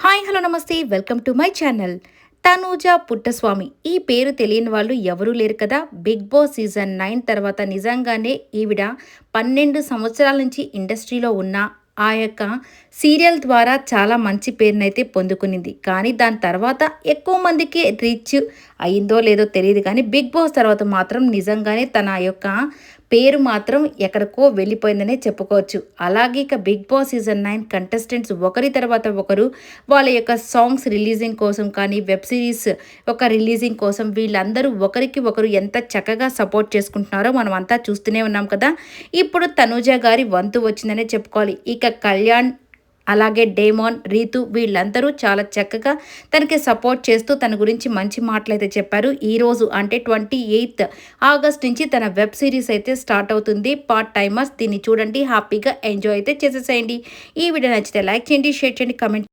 Hi hello నమస్తే welcome to my channel. Tanuja Puttaswamy ఈ పేరు తెలియని వాళ్ళు ఎవరూ లేరు కదా. బిగ్ బాస్ సీజన్ 9 తర్వాత నిజంగానే ఈవిడ 12 సంవత్సరాల నుంచి ఇండస్ట్రీలో ఉన్న ఆ యొక్క సీరియల్ ద్వారా చాలా మంచి పేరునైతే పొందుకునింది. కానీ దాని తర్వాత ఎక్కువ మందికి రీచ్ అయిందో లేదో తెలియదు కానీ బిగ్ బాస్ తర్వాత మాత్రం నిజంగానే తన యొక్క పేరు మాత్రం ఎక్కడికో వెళ్ళిపోయిందనే చెప్పుకోవచ్చు. అలాగే ఇక బిగ్ బాస్ సీజన్ 9 కంటెస్టెంట్స్ ఒకరి తర్వాత ఒకరు వాళ్ళ యొక్క సాంగ్స్ రిలీజింగ్ కోసం కానీ, వెబ్ సిరీస్ ఒక రిలీజింగ్ కోసం వీళ్ళందరూ ఒకరికి ఒకరు ఎంత చక్కగా సపోర్ట్ చేసుకుంటున్నారో మనం అంతా చూస్తూనే ఉన్నాం కదా. ఇప్పుడు తనూజ గారి వంతు వచ్చిందనే చెప్పుకోవాలి. ఇక కళ్యాణ్ అలాగే డేమోన్, రీతు వీళ్ళందరూ చాలా చక్కగా తనకి సపోర్ట్ చేస్తూ తన గురించి మంచి మాటలైతే చెప్పారు. ఈరోజు అంటే 28 ఆగస్ట్ నుంచి తన వెబ్ సిరీస్ అయితే స్టార్ట్ అవుతుంది. పార్ట్ టైమర్స్ దీన్ని చూడండి, హ్యాపీగా ఎంజాయ్ అయితే చేసేసేయండి. ఈ వీడియో నచ్చితే లైక్ చేయండి, షేర్ చేయండి, కమెంట్